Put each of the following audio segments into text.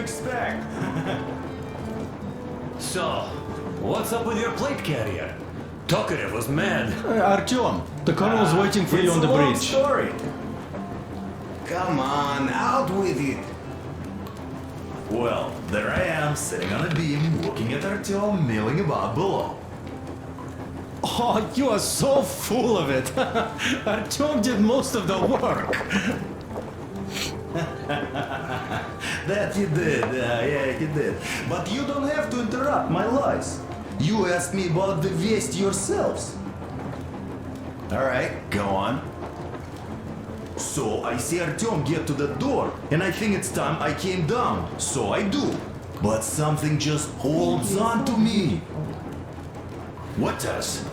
expect? So, what's up with your plate carrier? Tokarev was mad. Artyom, the colonel's waiting for you on the bridge. It's a long story. Come on, out with it. Well, there I am, sitting on a beam, looking at Artyom milling about below. Oh, you are so full of it. Artyom did most of the work. That you did, yeah, you did. But you don't have to interrupt my lies. You asked me about the waste yourselves. Alright, go on. So I see Artyom get to the door, and I think it's time I came down. So I do. But something just holds on to me. What does?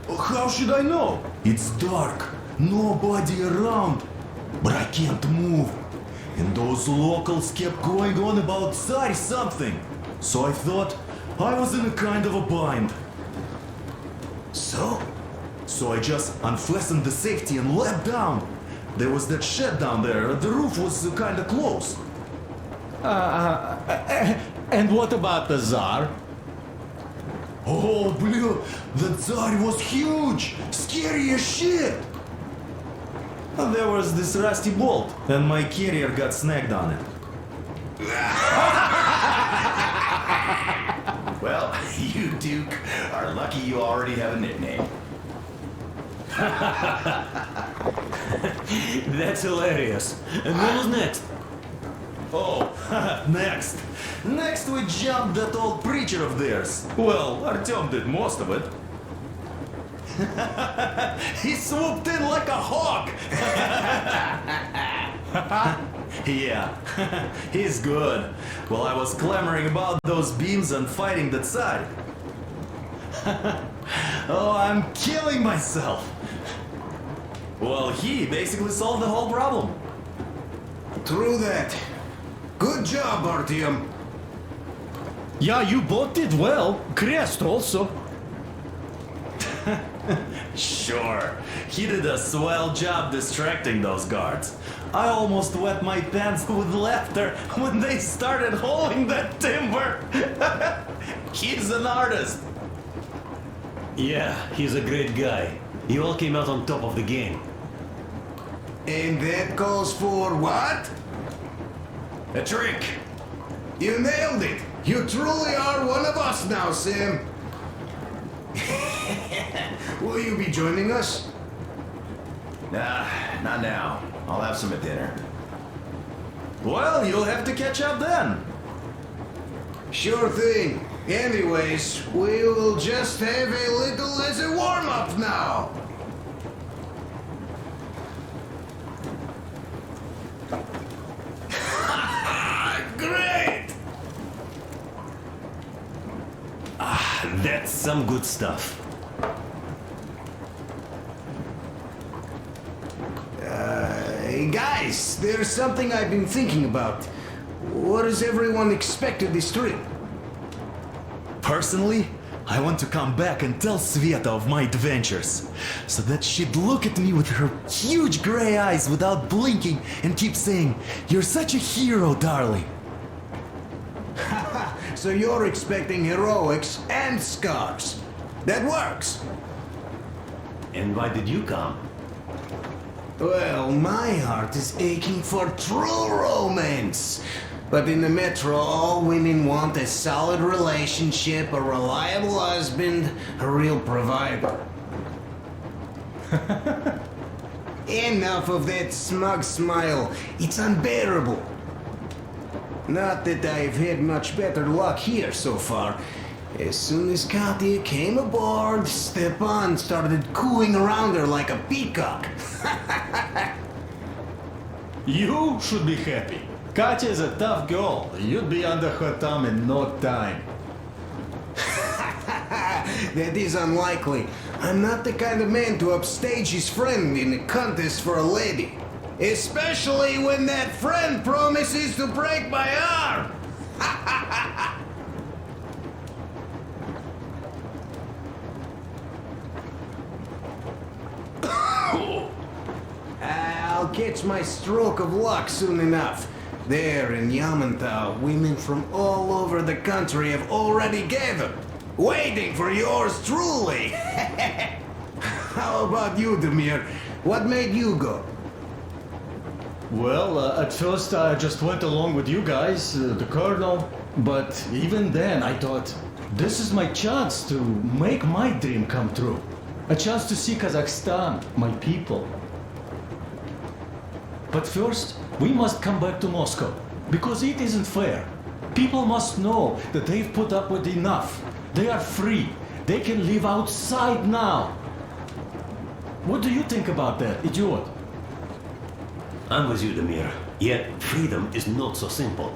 How should I know? It's dark, nobody around. But I can't move. And those locals kept going on about Tsar something. So I thought I was in a kind of a bind. So I just unfastened the safety and leapt down. There was that shed down there. The roof was kind of close. And what about the Tsar? Oh, blue, the Tsar was huge, scary as shit. There was this rusty bolt, and my carrier got snagged on it. Well, you, Duke, are lucky you already have a nickname. That's hilarious. And what was next? Oh, next. Next we jumped that old preacher of theirs. Well, Artyom did most of it. He swooped in like a hawk. Yeah, he's good. While I was clamoring about those beams and fighting that side. Oh, I'm killing myself. Well, he basically solved the whole problem. True that. Good job, Artyom. Yeah, you both did well. Crest also. Sure, he did a swell job distracting those guards. I almost wet my pants with laughter when they started hauling that timber. He's an artist. Yeah, he's a great guy. You all came out on top of the game. And that calls for what? A trick. You nailed it. You truly are one of us now, Sam. Will you be joining us? Nah, not now. I'll have some at dinner. Well, you'll have to catch up then. Sure thing. Anyways, we will just have a little as a warm-up now. Great! That's some good stuff. Hey guys, there's something I've been thinking about. What does everyone expect of this trip? Personally, I want to come back and tell Sveta of my adventures, so that she'd look at me with her huge gray eyes without blinking and keep saying, "You're such a hero, darling." So you're expecting heroics and scars. That works. And why did you come? Well, my heart is aching for true romance. But in the metro, all women want a solid relationship, a reliable husband, a real provider. Enough of that smug smile. It's unbearable. Not that I've had much better luck here so far. As soon as Katya came aboard, Stepan started cooing around her like a peacock. You should be happy. Katya is a tough girl. You'd be under her thumb in no time. That is unlikely. I'm not the kind of man to upstage his friend in a contest for a lady. Especially when that friend promises to break my arm! I'll catch my stroke of luck soon enough. There in Yamantau, women from all over the country have already gathered, waiting for yours truly. How about you, Demir? What made you go? Well, at first I just went along with you guys, the colonel. But even then I thought, this is my chance to make my dream come true. A chance to see Kazakhstan, my people. But first, we must come back to Moscow, because it isn't fair. People must know that they've put up with enough. They are free. They can live outside now. What do you think about that, idiot? I'm with you, Demir. Yet, freedom is not so simple.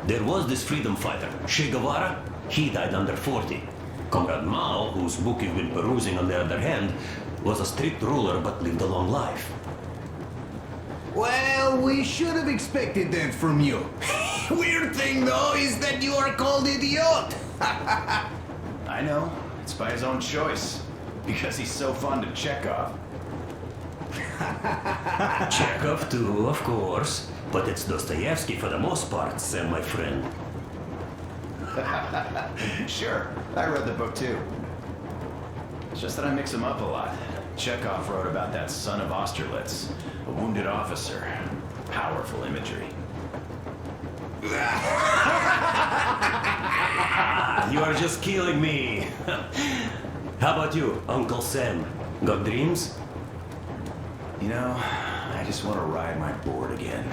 There was this freedom fighter, Che Guevara. He died under 40. Comrade Mao, whose book you've been perusing on the other hand, was a strict ruler but lived a long life. Well, we should have expected that from you. Weird thing, though, is that you are called idiot. I know. It's by his own choice. Because he's so fond of Chekhov. Chekhov too, of course. But it's Dostoevsky for the most part, Sam, my friend. Sure, I read the book too. It's just that I mix them up a lot. Chekhov wrote about that son of Austerlitz, a wounded officer. Powerful imagery. You are just killing me. How about you, Uncle Sam? Got dreams? You know, I just want to ride my board again.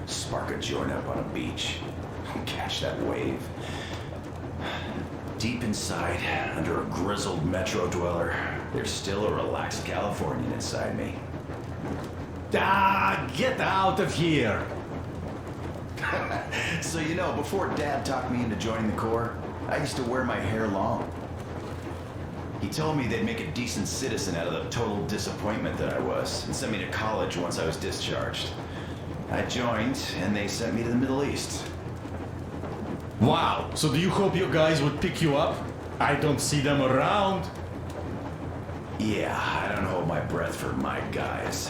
Spark a joint up on a beach. Catch that wave. Deep inside, under a grizzled metro dweller, there's still a relaxed Californian inside me. Ah, get out of here! So you know, before Dad talked me into joining the Corps, I used to wear my hair long. He told me they'd make a decent citizen out of the total disappointment that I was, and sent me to college once I was discharged. I joined, and they sent me to the Middle East. Wow, so do you hope your guys would pick you up? I don't see them around. Yeah, I don't hold my breath for my guys.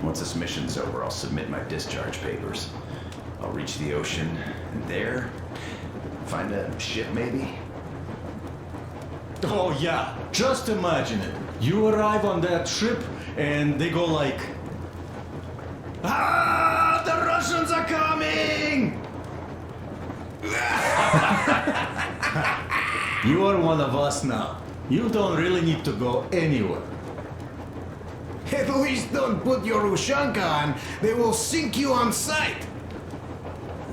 Once this mission's over, I'll submit my discharge papers. I'll reach the ocean, and there, find a ship maybe? Oh yeah, just imagine it. You arrive on that ship and they go like... Ah, the Russians are coming! You are one of us now. You don't really need to go anywhere. At least don't put your Ushanka on. They will sink you on sight.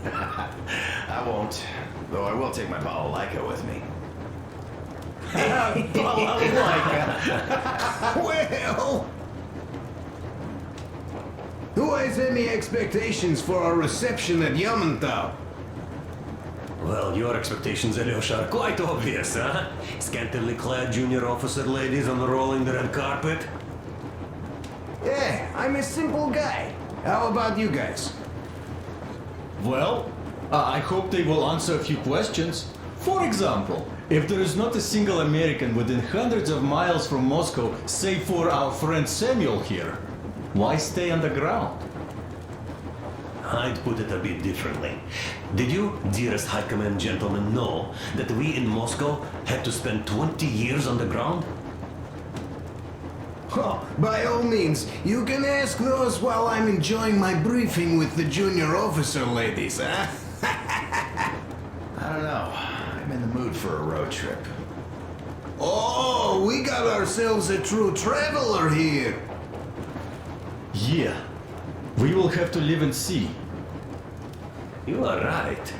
I won't, though I will take my balalaika with me. Well... Who has any expectations for our reception at Yamantau? Well, your expectations, Alyosha, are quite obvious, huh? Scantily clad junior officer ladies unrolling the red carpet. Yeah, I'm a simple guy. How about you guys? Well, I hope they will answer a few questions. For example, if there is not a single American within hundreds of miles from Moscow, save for our friend Samuel here, why stay underground? I'd put it a bit differently. Did you, dearest High Command gentlemen, know that we in Moscow had to spend 20 years underground? Oh, by all means, you can ask those while I'm enjoying my briefing with the junior officer ladies, huh? I don't know. I'm in the mood for a road trip. Oh, we got ourselves a true traveler here. Yeah, we will have to live and see. You are right.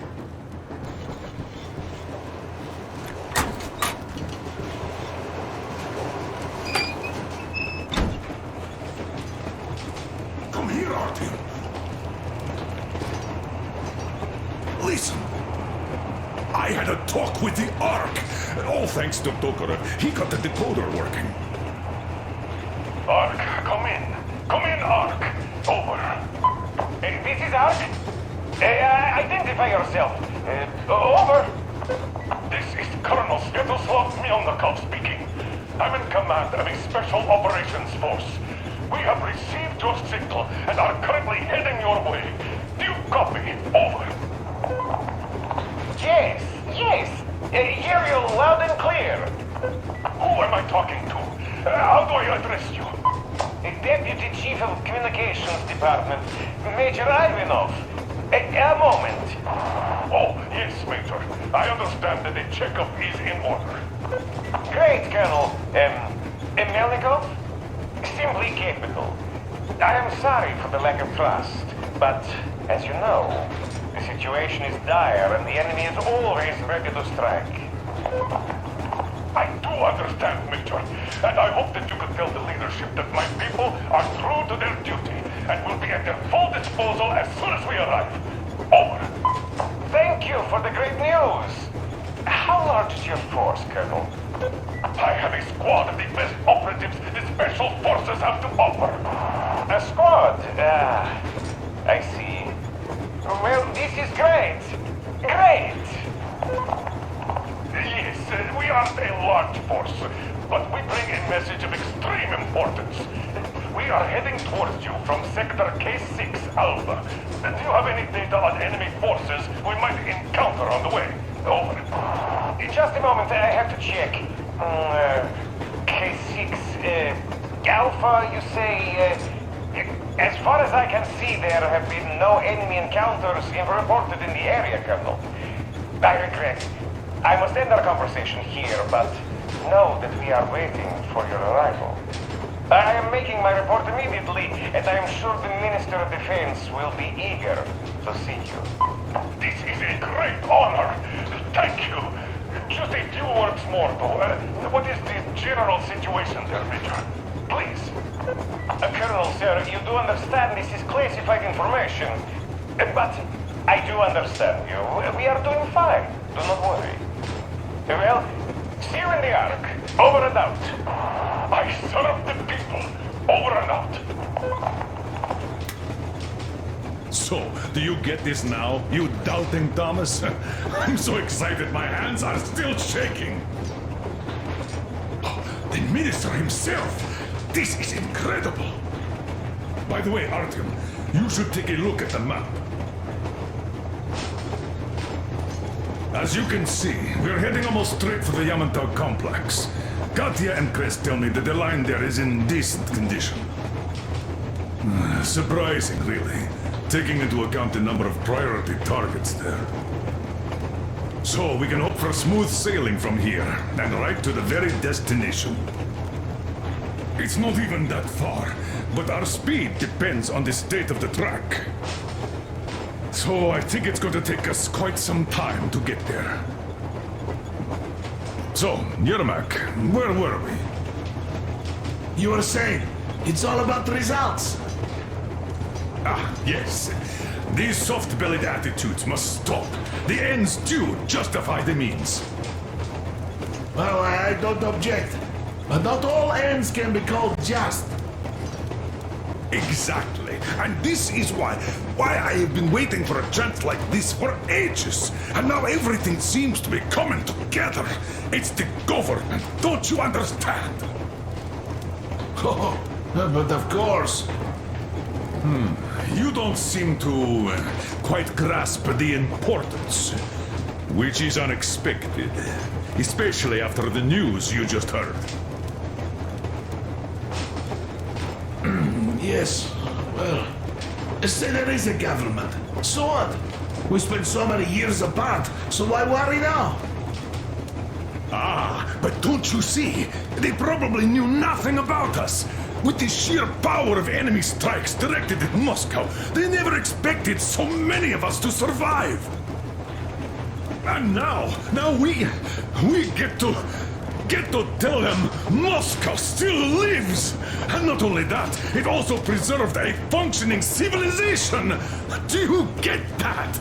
Come here, Artyom. Listen. I had a talk with the Ark, and all thanks to Tokarev, he got the decoder working. Ark, come in. Come in, Ark. Over. This is Ark. Identify yourself. Over. This is Colonel Svetoslav Melnikov speaking. I'm in command of a special operations force. We have received your signal and are currently heading your way. Do you copy? Lieutenant Major Ivanov. A moment. Oh, yes, Major. I understand that the checkup is in order. Great, Colonel. Melnikov? Simply capable. I am sorry for the lack of trust, but as you know, the situation is dire and the enemy is always ready to strike. I do understand, Major, and I hope that you can tell the leadership that my people are true to their duty and will be at their full disposal as soon as we arrive. Over. Thank you for the great news. How large is your force, Colonel? I have a squad of the best operatives the Special Forces have to offer. A squad? I see. Well, this is great. Great! Yes, we aren't a large force, but we bring a message of extreme importance. We are heading towards you from Sector K6, Alpha. Do you have any data on enemy forces we might encounter on the way? Over. Just a moment, I have to check. K6, Alpha, you say... as far as I can see, there have been no enemy encounters reported in the area, Colonel. I regret. I must end our conversation here, but know that we are waiting for your arrival. I am making my report immediately, and I am sure the Minister of Defense will be eager to see you. This is a great honor. Thank you. Just a few words more, though. What is the general situation there, Major? Please. Colonel, sir, you do understand this is classified information. But I do understand you. We are doing fine. Do not worry. Well, see you in the Ark. Over and out. I serve the people. Over and out. So, do you get this now, you doubting Thomas? I'm so excited my hands are still shaking. Oh, the minister himself! This is incredible! By the way, Artyom, you should take a look at the map. As you can see, we're heading almost straight for the Yamantau complex. Katya and Krest tell me that the line there is in decent condition. Surprising, really, taking into account the number of priority targets there. So we can hope for smooth sailing from here, and right to the very destination. It's not even that far, but our speed depends on the state of the track. So I think it's going to take us quite some time to get there. So, Yermak, where were we? You were saying, it's all about the results. Ah, yes. These soft-bellied attitudes must stop. The ends do justify the means. Well, I don't object. But not all ends can be called just. Exactly. And this is why I have been waiting for a chance like this for ages. And now everything seems to be coming together. It's the government. Don't you understand? Oh, but of course. You don't seem to quite grasp the importance, which is unexpected, especially after the news you just heard. Yes, well, say there is a government. So what? We spent so many years apart, so why worry now? Ah, but don't you see? They probably knew nothing about us. With the sheer power of enemy strikes directed at Moscow, they never expected so many of us to survive. And now we get to tell them Moscow still lives. And not only that, it also preserved a functioning civilization. Do you get that?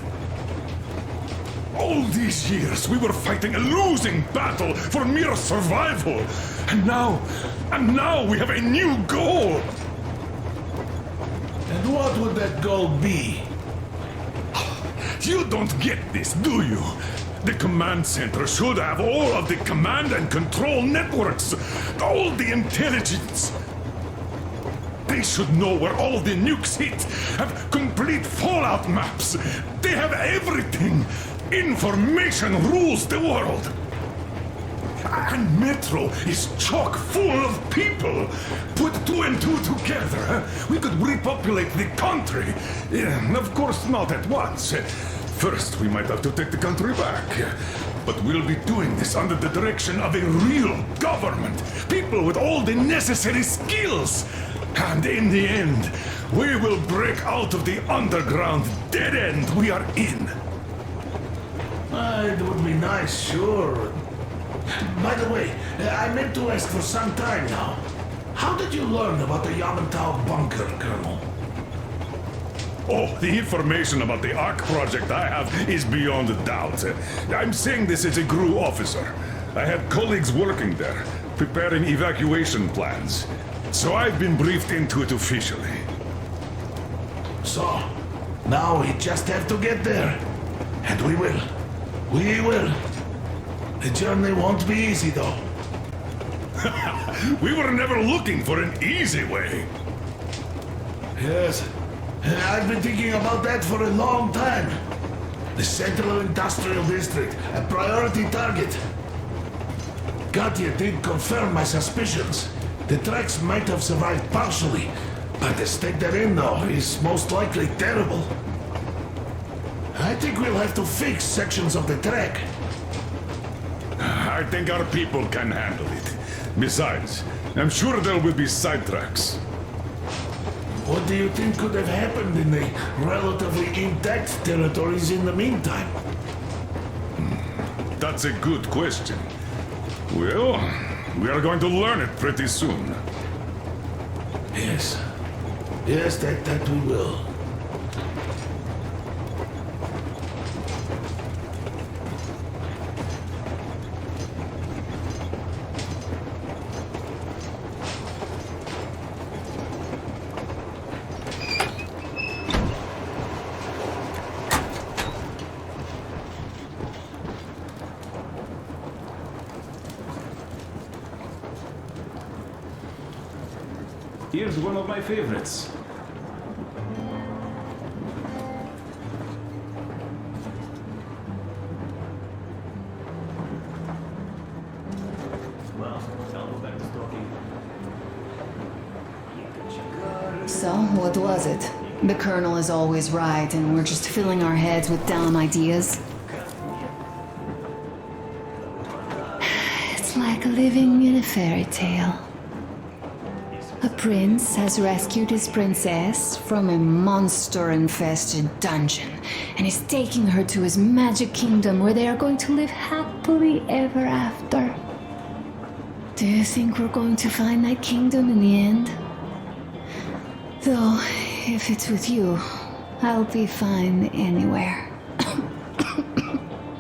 All these years we were fighting a losing battle for mere survival. And now we have a new goal. And what would that goal be? You don't get this, do you? The command center should have all of the command and control networks, all the intelligence. They should know where all the nukes hit, have complete fallout maps. They have everything. Information rules the world. And Metro is chock full of people. Put two and two together, we could repopulate the country. Of course, not at once. First, we might have to take the country back. But we'll be doing this under the direction of a real government. People with all the necessary skills. And in the end, we will break out of the underground dead end we are in. It would be nice, sure. By the way, I meant to ask for some time now. How did you learn about the Yamantau bunker, Colonel? Oh, the information about the Ark project I have is beyond a doubt. I'm saying this as a GRU officer. I had colleagues working there, preparing evacuation plans. So I've been briefed into it officially. So, now we just have to get there. And we will. We will. The journey won't be easy, though. We were never looking for an easy way. Yes. I've been thinking about that for a long time. The Central Industrial District, a priority target. Katya did confirm my suspicions. The tracks might have survived partially, but the state they're in now is most likely terrible. I think we'll have to fix sections of the track. I think our people can handle it. Besides, I'm sure there will be sidetracks. What do you think could have happened in the relatively intact territories in the meantime? That's a good question. Well, we are going to learn it pretty soon. Yes. Yes, that we will. Here's one of my favorites. Well, I'll go back to talking. So, what was it? The Colonel is always right, and we're just filling our heads with dumb ideas. It's like living in a fairy tale. A prince has rescued his princess from a monster-infested dungeon and is taking her to his magic kingdom where they are going to live happily ever after. Do you think we're going to find that kingdom in the end? Though, if it's with you, I'll be fine anywhere.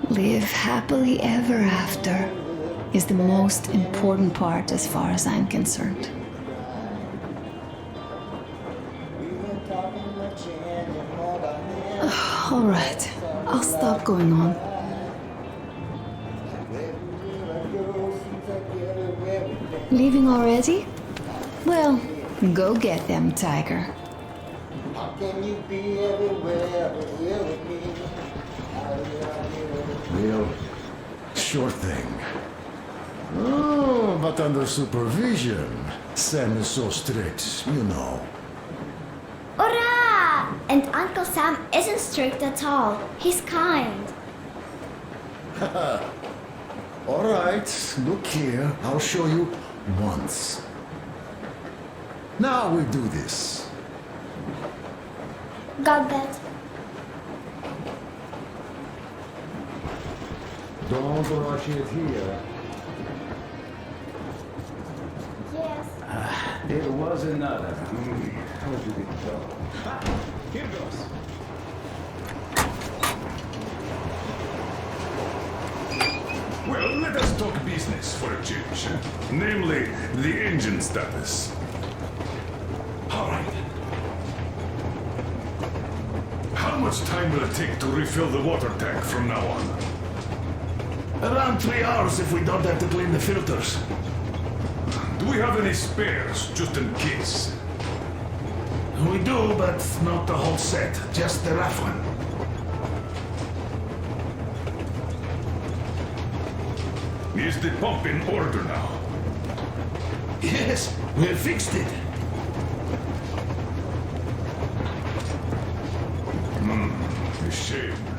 Live happily ever after is the most important part as far as I'm concerned. All right, I'll stop going on. Leaving already? Well, go get them, Tiger. How can you be everywhere here with me? Well, sure thing. Oh, but under supervision. Sam is so strict, you know. Hurrah! And Uncle Sam isn't strict at all. He's kind. All right, look here. I'll show you once. Now we do this. Got that. Don't rush it here. Yes. There was another. How did it go? Here goes. Well, let us talk business for a change. Namely, the engine status. All right. How much time will it take to refill the water tank from now on? Around 3 hours if we don't have to clean the filters. Do we have any spares, just in case? We do, but not the whole set. Just the rough one. Is the pump in order now? Yes, we fixed it. A shame.